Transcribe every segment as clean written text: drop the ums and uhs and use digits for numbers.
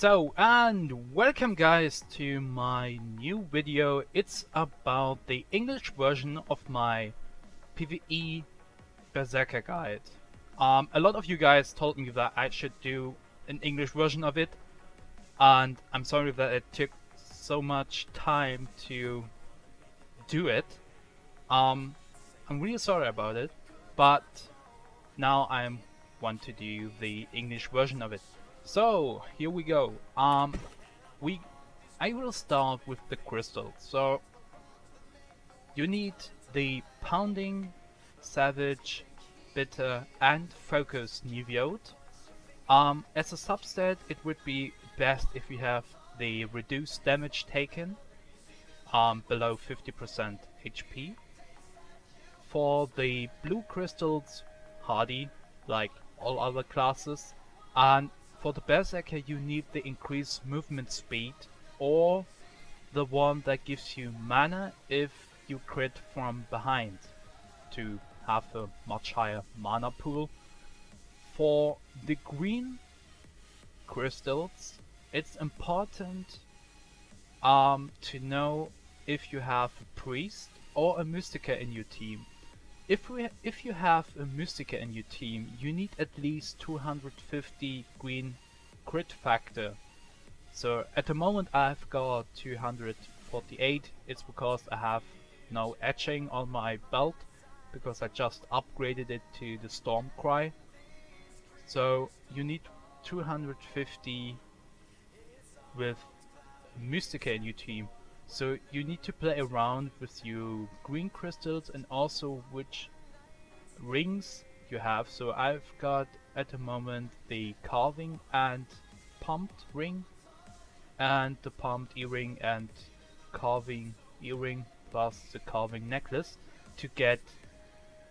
And welcome guys to my new video. It's about the English version of my PvE Berserker guide. A lot of you guys told me that I should do an English version of it, and I'm sorry that it took so much time to do it. I'm really sorry about it, but now I want to do the English version of it. So here we go. I will start with the crystals. So you need the pounding, savage, bitter, and focus Neviot. As a substat, it would be best if you have the reduced damage taken below 50% HP. For the blue crystals, hardy, like all other classes, and for the Berserker you need the increased movement speed or the one that gives you mana if you crit from behind to have a much higher mana pool. For the green crystals, it's important to know if you have a priest or a mystica in your team. If you have a mystica in your team, you need at least 250 green crit factor. So at the moment I've got 248. It's because I have no etching on my belt, because I just upgraded it to the Storm Cry. So you need 250 with mystica in your team. So you need to play around with your green crystals and also which rings you have. So I've got at the moment the carving and pumped ring, and the pumped earring and carving earring plus the carving necklace to get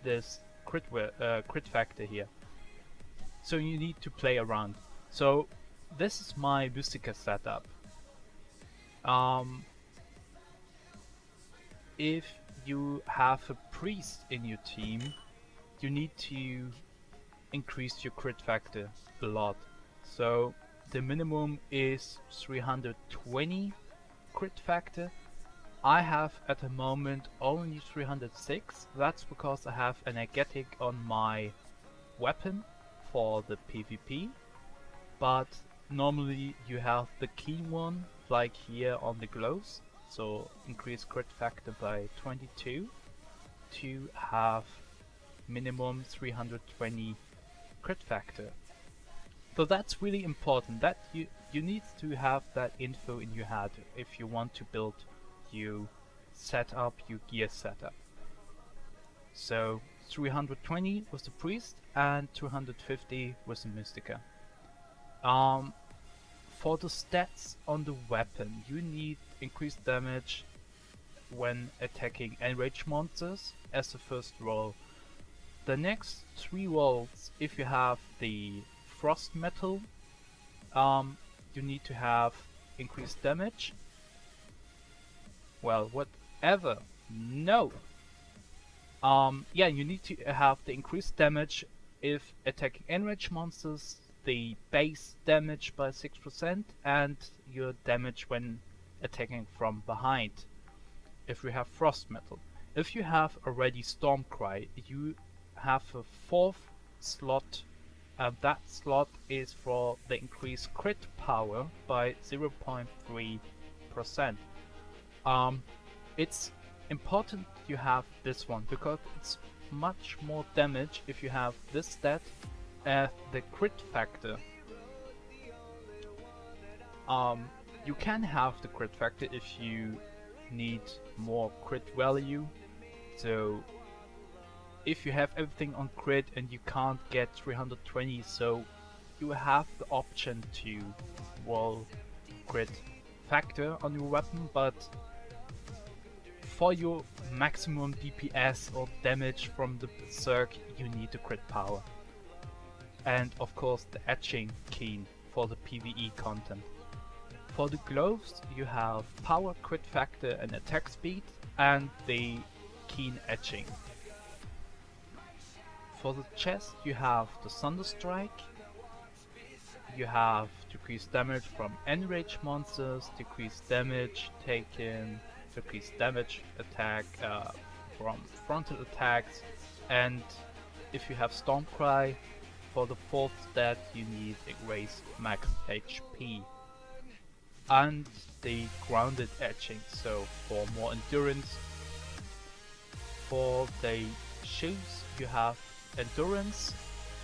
this crit factor here. So you need to play around. So this is my Mystica setup. If you have a priest in your team, you need to increase your crit factor a lot. So the minimum is 320 crit factor. I have at the moment only 306. That's because I have an energetic on my weapon for the PvP, but normally you have the key one like here on the gloves. So increase crit factor by 22 to have minimum 320 crit factor. So that's really important. That you need to have that info in your head if you want to build your setup, your gear setup. So 320 was the priest and 250 was the mystica. For the stats on the weapon, you need increased damage when attacking enraged monsters as the first roll. The next 3 rolls, if you have the frost metal, you need to have increased damage. Well, whatever. No! Yeah, you need to have the increased damage if attacking enraged monsters, the base damage by 6%, and your damage when attacking from behind if you have frost metal. If you have already Stormcry, you have a 4th slot, and that slot is for the increased crit power by 0.3%. It's important you have this one because it's much more damage if you have this stat as the crit factor. You can have the crit factor if you need more crit value. So if you have everything on crit and you can't get 320, so you have the option to roll crit factor on your weapon, but for your maximum DPS or damage from the Berserk, you need the crit power. And of course the Etching Keen for the PvE content. For the gloves, you have power, crit factor and attack speed, and the Keen Etching. For the chest, you have the Thunderstrike, you have decreased damage from enraged monsters, decreased damage taken, decreased damage attack from frontal attacks, and if you have Stormcry, for the 4th stat you need erase max HP. And the grounded etching, so for more endurance. For the shoes you have endurance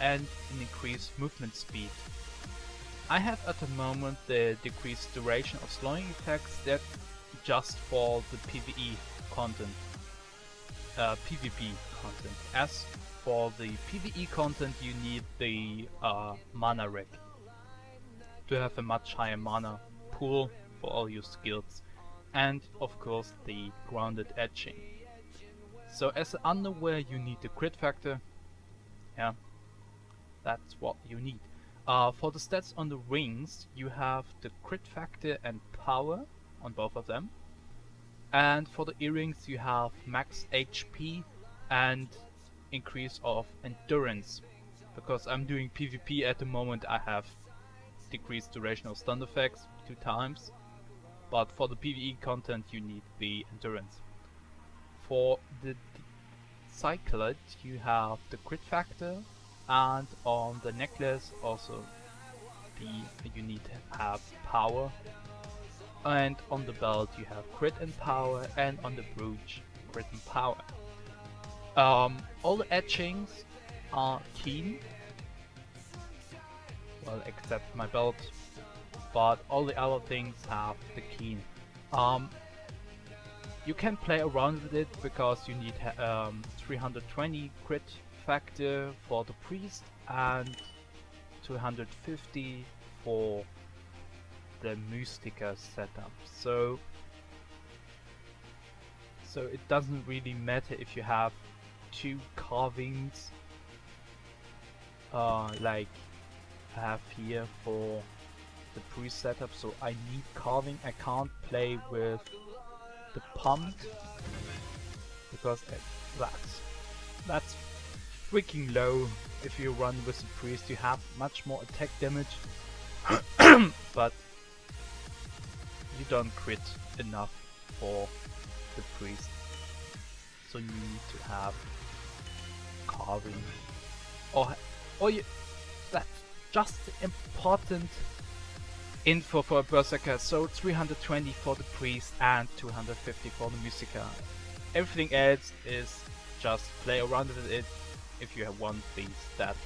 and an increased movement speed. I have at the moment the decreased duration of slowing effects, that's just for the PvE content, PvP content. As for the PvE content you need the mana rig to have a much higher mana pool for all your skills, and of course the grounded etching. So as an underwear you need the crit factor, yeah, that's what you need. For the stats on the rings you have the crit factor and power on both of them, and for the earrings you have max HP and increase of endurance. Because I'm doing PvP at the moment I have decreased duration of stun effects 2 times, but for the PvE content you need the endurance. For the cyclet you have the crit factor, and on the necklace also you need to have power, and on the belt you have crit and power, and on the brooch crit and power. All the etchings are keen, well except my belt, but all the other things have the keen. You can play around with it because you need 320 crit factor for the priest and 250 for the Mystica setup. So it doesn't really matter if you have 2 carvings like I have here for the priest setup. So I need carving, I can't play with the pumped because that's freaking low. If you run with the priest you have much more attack damage but you don't crit enough for the priest, so you need to have carving or you, that's just important info for a berserker. So 320 for the priest and 250 for the Mystica. Everything else is just play around with it if you want these stats.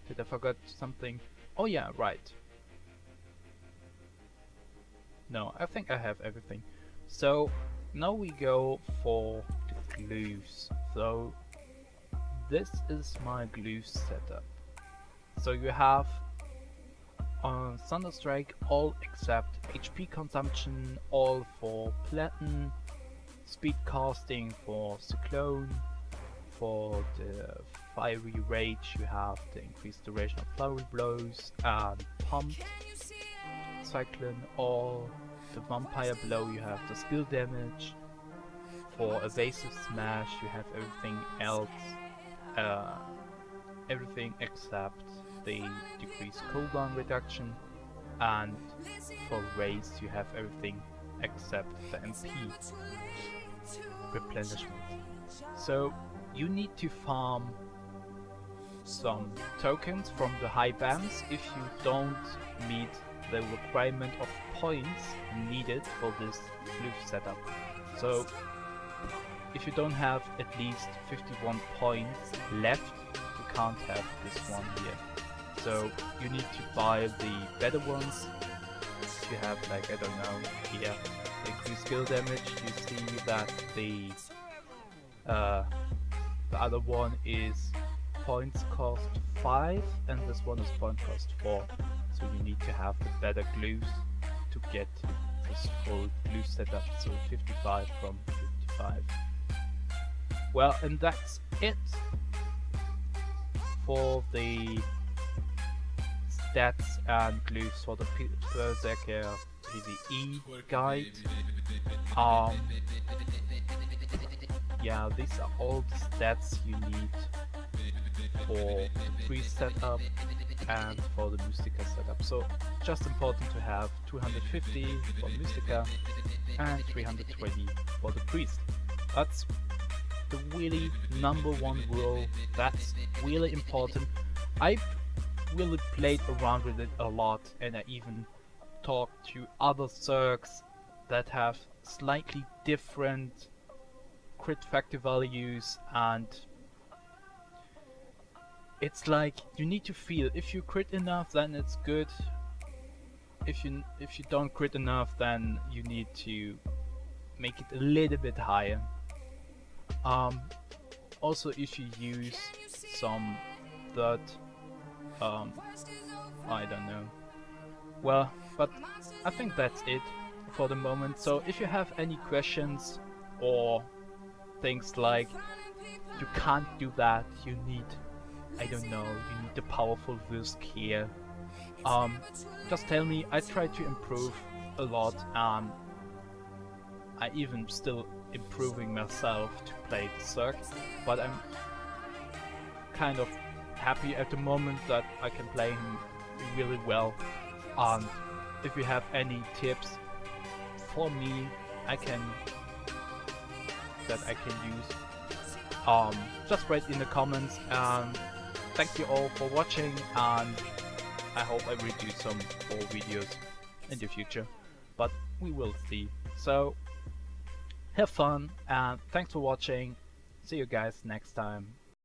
Did I forget something? Oh yeah, right. No, I think I have everything. So now we go for the glyphs. So this is my glyphs setup. So you have on Thunderstrike all except HP consumption, all for platinum, speed casting for cyclone, for the fiery rage you have the increased duration of flurry blows, and pumped cyclone, or the vampire blow you have the skill damage, for evasive smash you have everything else, everything except the decreased cooldown reduction, and for race you have everything except the MP replenishment. So you need to farm some tokens from the high bans if you don't meet the requirement of points needed for this glyph setup. So if you don't have at least 51 points left, you can't have this one here. So you need to buy the better ones. If you have, like, I don't know, here increased skill damage, you see that the other one is points cost 5 and this one is point cost 4. So you need to have the better glyphs to get this full glyph setup, so 55 from 55. Well, and that's it for the stats and glyphs for the Berserker PvE guide. Yeah, these are all the stats you need for the priest setup and for the Mystica setup. So just important to have 250 for Mystica and 320 for the priest. That's the really #1 rule. That's really important. I really played around with it a lot, and I even talked to other Zergs that have slightly different crit factor values, and it's like you need to feel if you crit enough, then it's good. If you don't crit enough, then you need to make it a little bit higher. Also, if you use some that I don't know. Well, but I think that's it for the moment. So if you have any questions or things like you can't do that, you need, I don't know, you need the powerful Wrist here, just tell me. I try to improve a lot, and I even still improving myself to play the Zerg, but I'm kind of happy at the moment that I can play him really well. And if you have any tips for me, I can use, just write in the comments. And thank you all for watching, and I hope I will do some more videos in the future, but we will see. So have fun, and thanks for watching. See you guys next time.